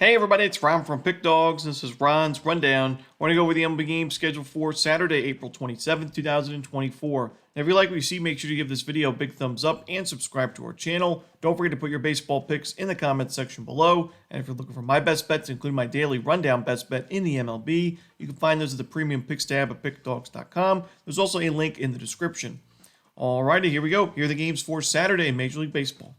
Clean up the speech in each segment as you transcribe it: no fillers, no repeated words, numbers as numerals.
Hey everybody, it's Ron from Pick Dawgz. This is Ron's Rundown. I want to go over the MLB game scheduled for Saturday, April 27th, 2024. And if you like what you see, make sure to give this video a big thumbs up and subscribe to our channel. Don't forget to put your baseball picks in the comments section below. And if you're looking for my best bets, including my daily rundown best bet in the MLB, you can find those at the premium picks tab at pickdawgz.com. There's also a link in the description. Alrighty, here we go. Here are the games for Saturday in Major League Baseball.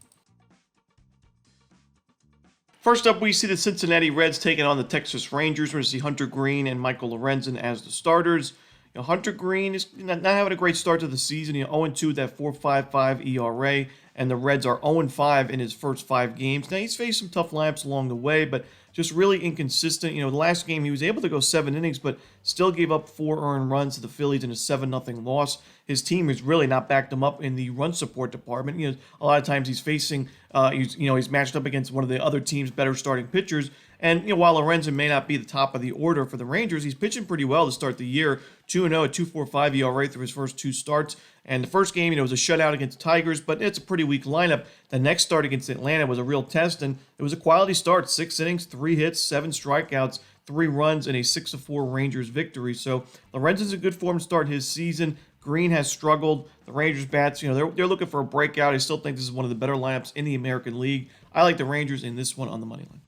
First up, we see the Cincinnati Reds taking on the Texas Rangers. We're going to see Hunter Green and Michael Lorenzen as the starters. Hunter Green is not having a great start to the season. 0-2 with that 4.55 ERA, and the Reds are 0-5 in his first 5 games. Now, he's faced some tough lineups along the way, but just really inconsistent. The last game he was able to go 7 innings, but still gave up 4 earned runs to the Phillies in a 7-0 loss. His team has really not backed him up in the run support department. A lot of times he's facing, he's matched up against one of the other team's better starting pitchers. And, while Lorenzen may not be the top of the order for the Rangers, he's pitching pretty well to start the year. 2-0 at 2.45 ERA through his first 2 starts. And the first game, was a shutout against the Tigers, but it's a pretty weak lineup. The next start against Atlanta was a real test, and it was a quality start. 6 innings, 3 hits, 7 strikeouts, 3 runs, and a 6-4 Rangers victory. So Lorenzen's a good form to start his season. Green has struggled. The Rangers bats, they're looking for a breakout. I still think this is one of the better lineups in the American League. I like the Rangers in this one on the money line.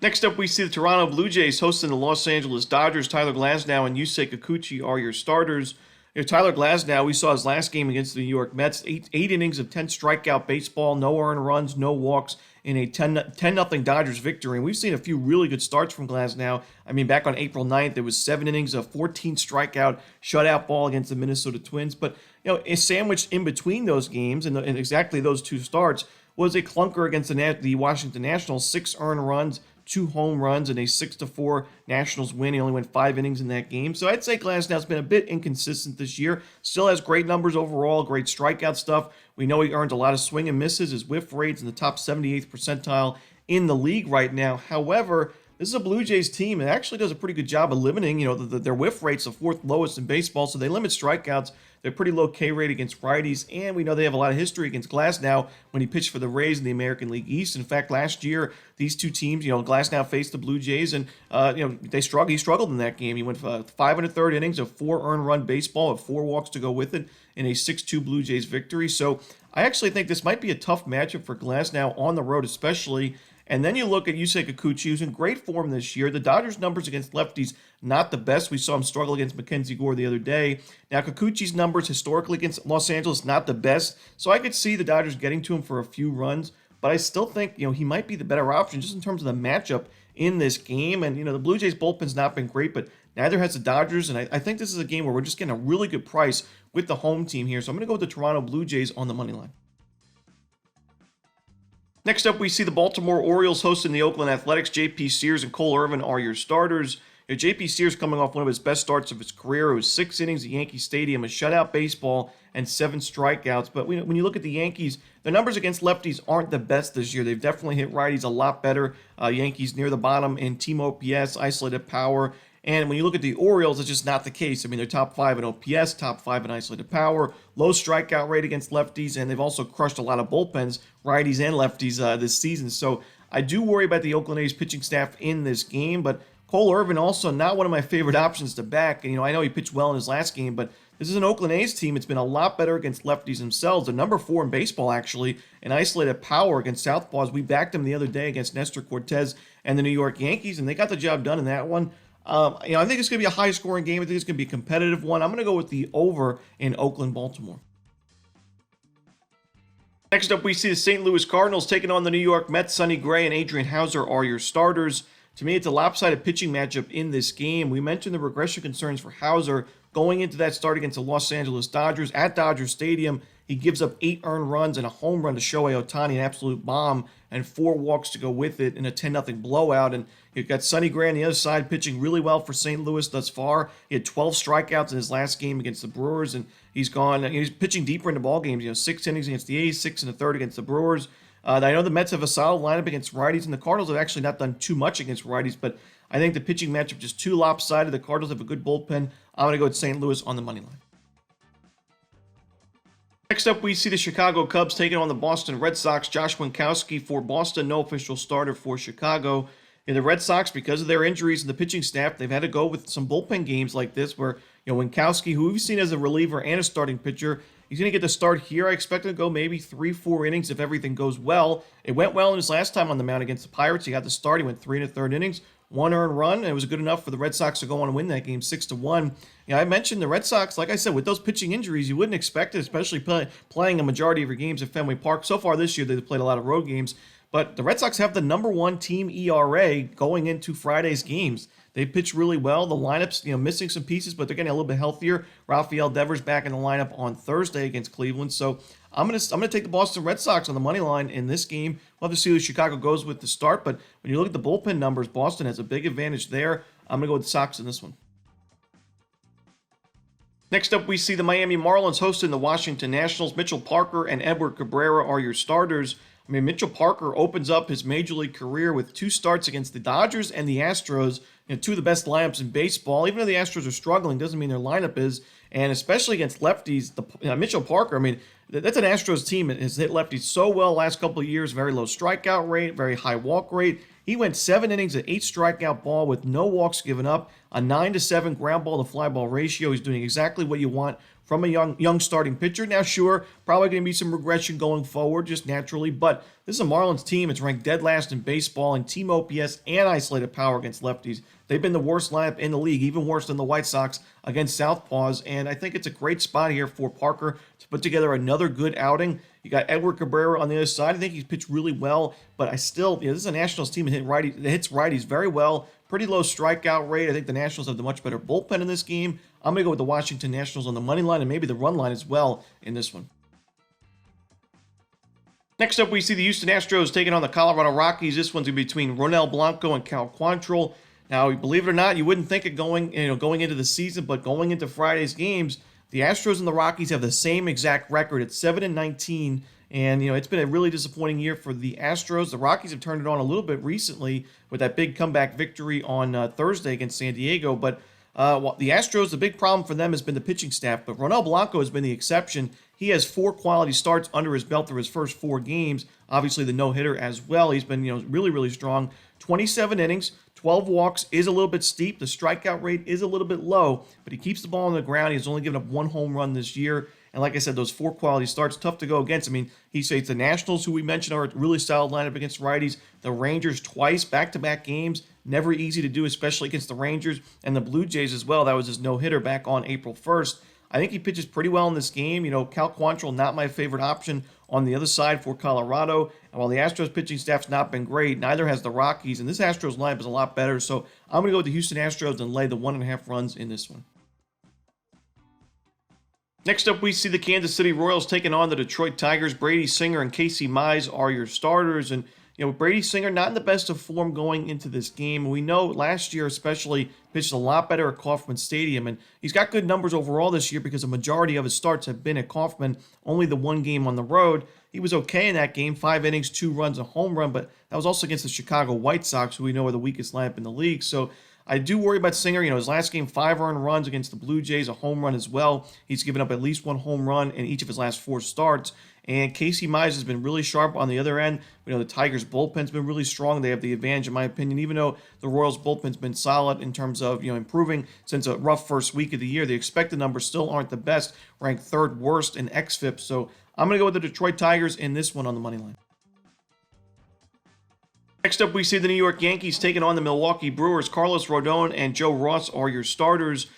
Next up, we see the Toronto Blue Jays hosting the Los Angeles Dodgers. Tyler Glasnow and Yusei Kikuchi are your starters. Tyler Glasnow, we saw his last game against the New York Mets. 8 innings of 10 strikeout baseball, no earned runs, no walks in a 10-0 Dodgers victory. And we've seen a few really good starts from Glasnow. Back on April 9th, there was 7 innings of 14 strikeout shutout ball against the Minnesota Twins. But, sandwiched in between those games and exactly those 2 starts was a clunker against the Washington Nationals, 6 earned runs, 2 home runs, and a 6-4 Nationals win. He only went 5 innings in that game. So I'd say Glasnow's been a bit inconsistent this year. Still has great numbers overall, great strikeout stuff. We know he earns a lot of swing and misses. His whiff rate's in the top 78th percentile in the league right now. However, this is a Blue Jays team that actually does a pretty good job of limiting, their whiff rate's the 4th lowest in baseball, so they limit strikeouts. They're pretty low K rate against righties, and we know they have a lot of history against Glasnow when he pitched for the Rays in the American League East. In fact, last year, these 2 teams, Glasnow faced the Blue Jays, and, he struggled in that game. He went 5 1/3 innings of 4 earned run baseball, with 4 walks to go with it, in a 6-2 Blue Jays victory. So I actually think this might be a tough matchup for Glasnow on the road, especially. And then you look at Yusei Kikuchi, who's in great form this year. The Dodgers' numbers against lefties, not the best. We saw him struggle against Mackenzie Gore the other day. Now, Kikuchi's numbers historically against Los Angeles, not the best. So I could see the Dodgers getting to him for a few runs. But I still think, he might be the better option just in terms of the matchup in this game. And, the Blue Jays' bullpen's not been great, but neither has the Dodgers. And I think this is a game where we're just getting a really good price with the home team here. So I'm going to go with the Toronto Blue Jays on the money line. Next up, we see the Baltimore Orioles hosting the Oakland Athletics. J.P. Sears and Cole Irvin are your starters. J.P. Sears coming off one of his best starts of his career. It was 6 innings at Yankee Stadium, a shutout baseball, and 7 strikeouts. But when you look at the Yankees, their numbers against lefties aren't the best this year. They've definitely hit righties a lot better. Yankees near the bottom in team OPS, isolated power. And when you look at the Orioles, it's just not the case. They're top 5 in OPS, top 5 in isolated power, low strikeout rate against lefties, and they've also crushed a lot of bullpens, righties and lefties this season. So I do worry about the Oakland A's pitching staff in this game, but Cole Irvin also not one of my favorite options to back. And, I know he pitched well in his last game, but this is an Oakland A's team. It's been a lot better against lefties themselves. They're number 4 in baseball, actually, in isolated power against southpaws. We backed them the other day against Nestor Cortez and the New York Yankees, and they got the job done in that one. I think it's going to be a high-scoring game. I think it's going to be a competitive one. I'm going to go with the over in Oakland-Baltimore. Next up, we see the St. Louis Cardinals taking on the New York Mets. Sonny Gray and Adrian Hauser are your starters. To me, it's a lopsided pitching matchup in this game. We mentioned the regression concerns for Hauser going into that start against the Los Angeles Dodgers at Dodger Stadium. He gives up 8 earned runs and a home run to Shohei Ohtani, an absolute bomb, and 4 walks to go with it in a 10-0 blowout. And you've got Sonny Gray on the other side pitching really well for St. Louis thus far. He had 12 strikeouts in his last game against the Brewers, and he's pitching deeper into ball games. 6 innings against the A's, 6 1/3 against the Brewers. I know the Mets have a solid lineup against righties, and the Cardinals have actually not done too much against righties, but I think the pitching matchup just too lopsided. The Cardinals have a good bullpen. I'm going to go with St. Louis on the money line. Next up, we see the Chicago Cubs taking on the Boston Red Sox. Josh Winkowski for Boston, no official starter for Chicago. And the Red Sox, because of their injuries in the pitching staff, they've had to go with some bullpen games like this where, Winkowski, who we've seen as a reliever and a starting pitcher, he's going to get the start here. I expect him to go maybe 3-4 innings if everything goes well. It went well in his last time on the mound against the Pirates. He got the start. He went 3 1/3 innings, 1 earned run, and it was good enough for the Red Sox to go on and win that game 6-1. I mentioned the Red Sox, like I said, with those pitching injuries, you wouldn't expect it, especially playing a majority of your games at Fenway Park. So far this year, they've played a lot of road games. But the Red Sox have the number one team ERA going into Friday's games. They pitch really well. The lineup's missing some pieces, but they're getting a little bit healthier. Rafael Devers back in the lineup on Thursday against Cleveland. So I'm gonna take the Boston Red Sox on the money line in this game. We'll have to see who Chicago goes with to start. But when you look at the bullpen numbers, Boston has a big advantage there. I'm gonna go with the Sox in this one. Next up, we see the Miami Marlins hosting the Washington Nationals. Mitchell Parker and Edward Cabrera are your starters. Mitchell Parker opens up his major league career with 2 starts against the Dodgers and the Astros, 2 of the best lineups in baseball. Even though the Astros are struggling, doesn't mean their lineup is. And especially against lefties, Mitchell Parker, that's an Astros team that has hit lefties so well last couple of years. Very low strikeout rate, very high walk rate. He went 7 innings at 8 strikeout ball with no walks given up, a 9-7 ground ball to fly ball ratio. He's doing exactly what you want from a young starting pitcher. Now, sure, probably going to be some regression going forward, just naturally, but this is a Marlins team. It's ranked dead last in baseball in team OPS and isolated power against lefties. They've been the worst lineup in the league, even worse than the White Sox against southpaws, and I think it's a great spot here for Parker to put together another good outing. You got Edward Cabrera on the other side. I think he's pitched really well, but this is a Nationals team that hits righties very well. Pretty low strikeout rate. I think the Nationals have the much better bullpen in this game. I'm going to go with the Washington Nationals on the money line and maybe the run line as well in this one. Next up, we see the Houston Astros taking on the Colorado Rockies. This one's between Ronel Blanco and Cal Quantrill. Now, believe it or not, you wouldn't think it going into the season, but going into Friday's games, the Astros and the Rockies have the same exact record. It's 7-19, and it's been a really disappointing year for the Astros. The Rockies have turned it on a little bit recently with that big comeback victory on Thursday against San Diego, but the Astros, the big problem for them has been the pitching staff, but Ronel Blanco has been the exception. He has 4 quality starts under his belt through his first 4 games. Obviously, the no-hitter as well. He's been really, really strong. 27 innings, 12 walks is a little bit steep. The strikeout rate is a little bit low, but he keeps the ball on the ground. He's only given up 1 home run this year. And like I said, those 4 quality starts, tough to go against. He faced the Nationals, who we mentioned are a really solid lineup against righties. The Rangers twice, back-to-back games. Never easy to do, especially against the Rangers. And the Blue Jays as well. That was his no-hitter back on April 1st. I think he pitches pretty well in this game. Cal Quantrill, not my favorite option on the other side for Colorado. And while the Astros pitching staff's not been great, neither has the Rockies. And this Astros lineup is a lot better. So I'm going to go with the Houston Astros and lay the 1.5 runs in this one. Next up, we see the Kansas City Royals taking on the Detroit Tigers. Brady Singer and Casey Mize are your starters. And, Brady Singer not in the best of form going into this game. We know last year especially pitched a lot better at Kauffman Stadium. And he's got good numbers overall this year because a majority of his starts have been at Kauffman, only the 1 game on the road. He was okay in that game, 5 innings, 2 runs, a home run, but that was also against the Chicago White Sox, who we know are the weakest lineup in the league. So I do worry about Singer. His last game, 5 earned runs against the Blue Jays, a home run as well. He's given up at least 1 home run in each of his last 4 starts. And Casey Mize has been really sharp on the other end. The Tigers' bullpen's been really strong. They have the advantage, in my opinion, even though the Royals' bullpen's been solid in terms of, improving since a rough first week of the year. The expected numbers still aren't the best, ranked 3rd worst in xFIP. So I'm going to go with the Detroit Tigers in this one on the money line. Next up, we see the New York Yankees taking on the Milwaukee Brewers. Carlos Rodon and Joe Ross are your starters.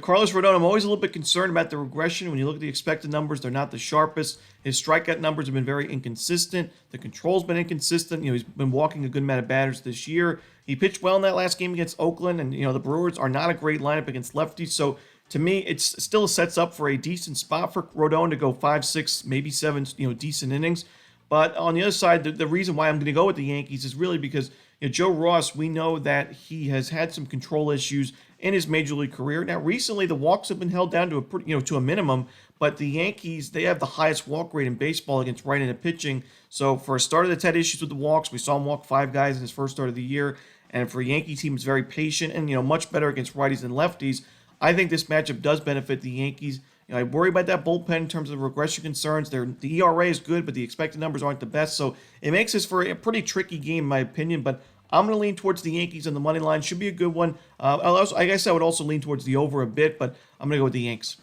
Carlos Rodon, I'm always a little bit concerned about the regression. When you look at the expected numbers, they're not the sharpest. His strikeout numbers have been very inconsistent. The control's been inconsistent. He's been walking a good amount of batters this year. He pitched well in that last game against Oakland, and the Brewers are not a great lineup against lefties. So to me, it still sets up for a decent spot for Rodon to go 5, 6, maybe 7, decent innings. But on the other side, the reason why I'm going to go with the Yankees is really because Joe Ross, we know that he has had some control issues in his major league career. Now, recently, the walks have been held down to a minimum, but the Yankees, they have the highest walk rate in baseball against right-handed pitching. So for a starter that's had issues with the walks, we saw him walk 5 guys in his first start of the year. And for a Yankee team, it's very patient and much better against righties than lefties. I think this matchup does benefit the Yankees. I worry about that bullpen in terms of regression concerns. The ERA is good, but the expected numbers aren't the best. So it makes this for a pretty tricky game, in my opinion. But I'm going to lean towards the Yankees on the money line. Should be a good one. I guess I would also lean towards the over a bit, but I'm going to go with the Yanks.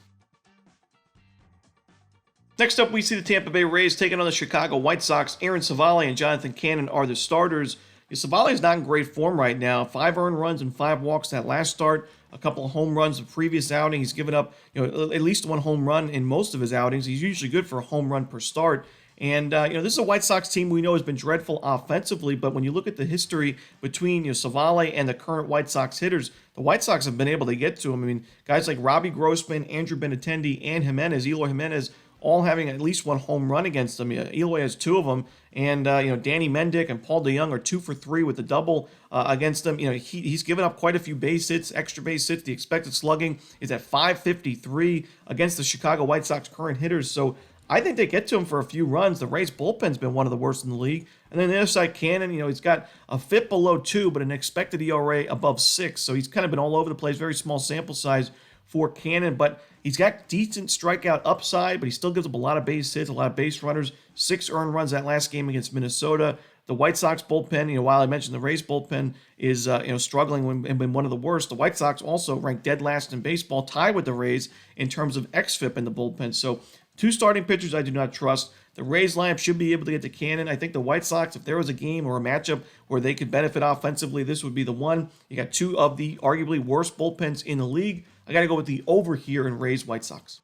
Next up, we see the Tampa Bay Rays taking on the Chicago White Sox. Aaron Savale and Jonathan Cannon are the starters. Savale is not in great form right now. 5 earned runs and 5 walks that last start. A couple of home runs the previous outing. He's given up, at least 1 home run in most of his outings. He's usually good for a home run per start. And, this is a White Sox team we know has been dreadful offensively, but when you look at the history between, Savale and the current White Sox hitters, the White Sox have been able to get to him. I mean, guys like Robbie Grossman, Andrew Benintendi, and Eloy Jimenez, all having at least 1 home run against them. Eloy has 2 of them, and Danny Mendick and Paul DeJong are 2 for 3 with the double against them. He's given up quite a few base hits, extra base hits. The expected slugging is at .553 against the Chicago White Sox current hitters. So I think they get to him for a few runs. The Rays bullpen's been one of the worst in the league. And then the other side, Cannon, he's got a FIP below 2, but an expected ERA above 6. So he's kind of been all over the place. Very small sample size for Cannon, but he's got decent strikeout upside, but he still gives up a lot of base hits, a lot of base runners. 6 earned runs that last game against Minnesota. The White Sox bullpen, while I mentioned the Rays bullpen is struggling and been one of the worst, the White Sox also ranked dead last in baseball, tied with the Rays in terms of xFIP in the bullpen. So 2 starting pitchers I do not trust. The Rays lineup should be able to get to Cannon. I think the White Sox, if there was a game or a matchup where they could benefit offensively, this would be the one. You got 2 of the arguably worst bullpens in the league. I got to go with the over here in Rays White Sox.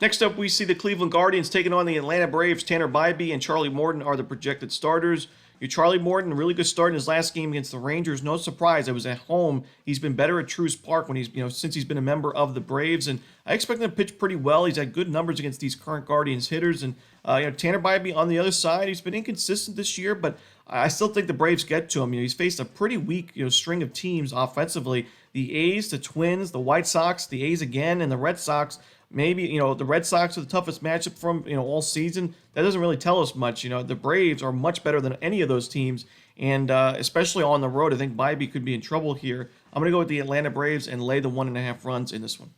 Next up, we see the Cleveland Guardians taking on the Atlanta Braves. Tanner Bybee and Charlie Morton are the projected starters. Charlie Morton, really good start in his last game against the Rangers. No surprise, it was at home. He's been better at Truist Park when since he's been a member of the Braves, and I expect him to pitch pretty well. He's had good numbers against these current Guardians hitters, and Tanner Bybee on the other side, he's been inconsistent this year, but I still think the Braves get to him. He's faced a pretty weak string of teams offensively. The A's, the Twins, the White Sox, the A's again, and the Red Sox. Maybe, the Red Sox are the toughest matchup from, all season. That doesn't really tell us much. The Braves are much better than any of those teams, and especially on the road, I think Bybee could be in trouble here. I'm going to go with the Atlanta Braves and lay the 1.5 runs in this one.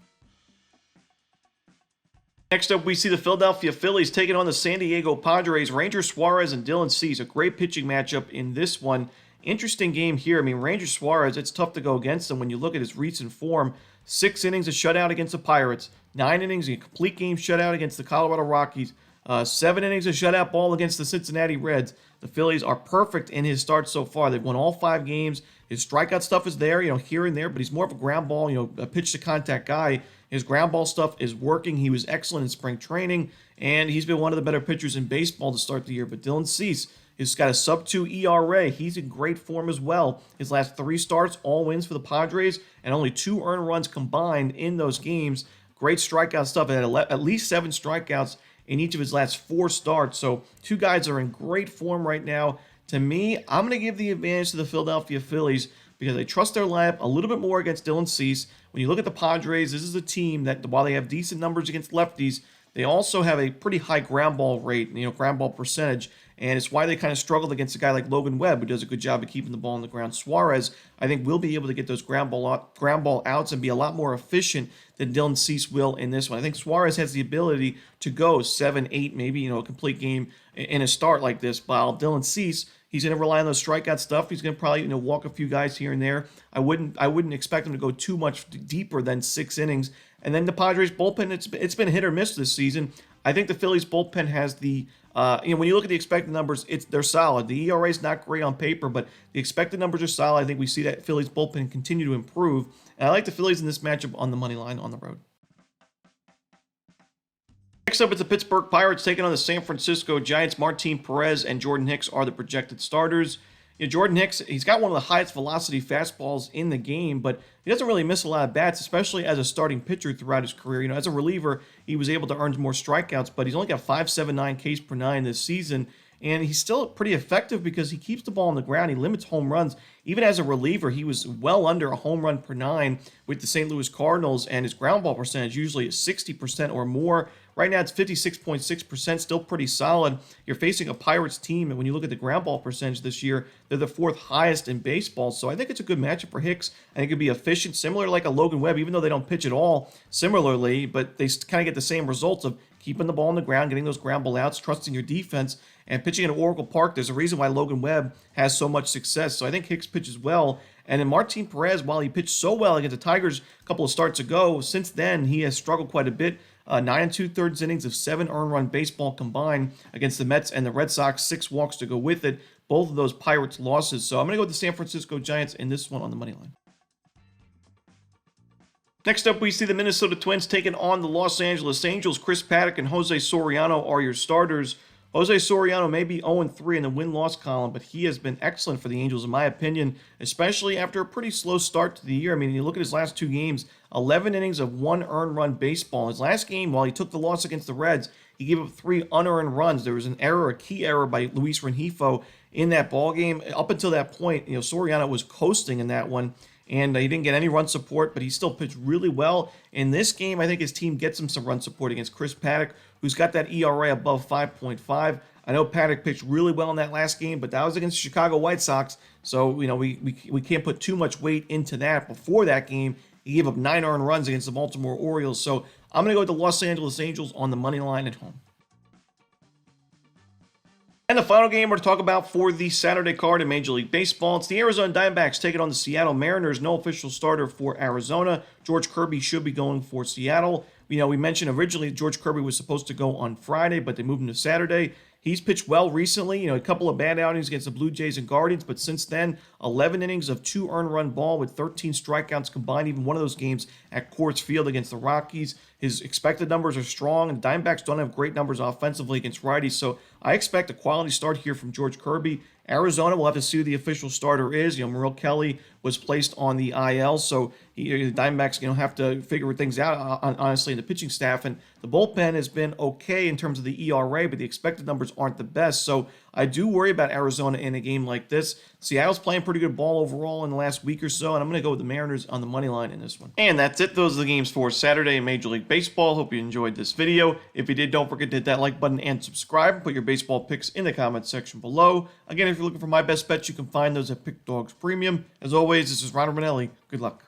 Next up, we see the Philadelphia Phillies taking on the San Diego Padres. Ranger Suarez and Dylan Cease, a great pitching matchup in this one. Interesting game here. I mean, Ranger Suarez, it's tough to go against him when you look at his recent form. 6 innings, a shutout against the Pirates. 9 innings, a complete game shutout against the Colorado Rockies. 7 innings, a shutout ball against the Cincinnati Reds. The Phillies are perfect in his start so far. They've won all 5 games. His strikeout stuff is there, here and there, but he's more of a ground ball, a pitch-to-contact guy. His ground ball stuff is working. He was excellent in spring training, and he's been one of the better pitchers in baseball to start the year. But Dylan Cease, he's got a sub-2 ERA. He's in great form as well. His last 3 starts, all wins for the Padres, and only 2 earned runs combined in those games. Great strikeout stuff. He had at least 7 strikeouts in each of his last 4 starts. So 2 guys are in great form right now. To me, I'm going to give the advantage to the Philadelphia Phillies because I trust their lineup a little bit more against Dylan Cease. When you look at the Padres, this is a team that, while they have decent numbers against lefties, they also have a pretty high ground ball rate, ground ball percentage, and it's why they kind of struggled against a guy like Logan Webb, who does a good job of keeping the ball on the ground. Suarez, I think, will be able to get those ground ball outs and be a lot more efficient than Dylan Cease will in this one. I think Suarez has the ability to go 7, 8, maybe, a complete game in a start like this, while Dylan Cease, he's going to rely on those strikeout stuff. He's going to probably, walk a few guys here and there. I wouldn't expect him to go too much deeper than 6 innings. And then the Padres bullpen, it's been hit or miss this season. I think the Phillies bullpen has the, when you look at the expected numbers, they're solid. The ERA is not great on paper, but the expected numbers are solid. I think we see that Phillies bullpen continue to improve. And I like the Phillies in this matchup on the money line on the road. Next up, it's the Pittsburgh Pirates taking on the San Francisco Giants. Martin Perez and Jordan Hicks are the projected starters. Jordan Hicks, he's got one of the highest velocity fastballs in the game, but he doesn't really miss a lot of bats, especially as a starting pitcher throughout his career. As a reliever, he was able to earn more strikeouts, but he's only got 5.79 Ks per 9 this season, and he's still pretty effective because he keeps the ball on the ground. He limits home runs. Even as a reliever, he was well under a home run per 9 with the St. Louis Cardinals, and his ground ball percentage usually is 60% or more Right now, it's 56.6%, still pretty solid. You're facing a Pirates team, and when you look at the ground ball percentage this year, they're the 4th highest in baseball. So I think it's a good matchup for Hicks. I think it could be efficient, similar like a Logan Webb, even though they don't pitch at all similarly, but they kind of get the same results of keeping the ball on the ground, getting those ground ball outs, trusting your defense, and pitching at Oracle Park. There's a reason why Logan Webb has so much success. So I think Hicks pitches well. And then Martin Perez, while he pitched so well against the Tigers a couple of starts ago, since then he has struggled quite a bit. 9 2/3 innings of 7 earned run baseball combined against the Mets and the Red Sox, 6 walks to go with it. Both of those Pirates losses. So I'm going to go with the San Francisco Giants in this one on the money line. Next up, we see the Minnesota Twins taking on the Los Angeles Angels. Chris Paddock and Jose Soriano are your starters. Jose Soriano may be 0-3 in the win-loss column, but he has been excellent for the Angels, in my opinion, especially after a pretty slow start to the year. I mean, you look at his last 2 games, 11 innings of 1 earned run baseball. His last game, while he took the loss against the Reds, he gave up 3 unearned runs. There was an error, a key error by Luis Rengifo in that ballgame. Up until that point, Soriano was coasting in that one, and he didn't get any run support, but he still pitched really well. In this game, I think his team gets him some run support against Chris Paddock, who's got that ERA above 5.5. I know Paddock pitched really well in that last game, but that was against the Chicago White Sox, so we can't put too much weight into that. Before that game, he gave up 9 earned runs against the Baltimore Orioles, so I'm going to go with the Los Angeles Angels on the money line at home. And the final game we're to talk about for the Saturday card in Major League Baseball, it's the Arizona Diamondbacks taking on the Seattle Mariners. No official starter for Arizona. George Kirby should be going for Seattle. We mentioned originally George Kirby was supposed to go on Friday, but they moved him to Saturday. He's pitched well recently, a couple of bad outings against the Blue Jays and Guardians, but since then, 11 innings of 2 earned run ball with 13 strikeouts combined, even one of those games at Coors Field against the Rockies. His expected numbers are strong, and the Diamondbacks don't have great numbers offensively against righties, so I expect a quality start here from George Kirby. Arizona will have to see who the official starter is. Merrill Kelly was placed on the IL, so the Diamondbacks have to figure things out, honestly, in the pitching staff. And the bullpen has been okay in terms of the ERA, but the expected numbers aren't the best. So I do worry about Arizona in a game like this. Seattle's playing pretty good ball overall in the last week or so, and I'm going to go with the Mariners on the money line in this one. And that's it. Those are the games for Saturday in Major League Baseball. Hope you enjoyed this video. If you did, don't forget to hit that like button and subscribe. Put your baseball picks in the comments section below. Again, if you're looking for my best bets, you can find those at Pick Dawgz Premium. As always, this is Ron Romanelli. Good luck.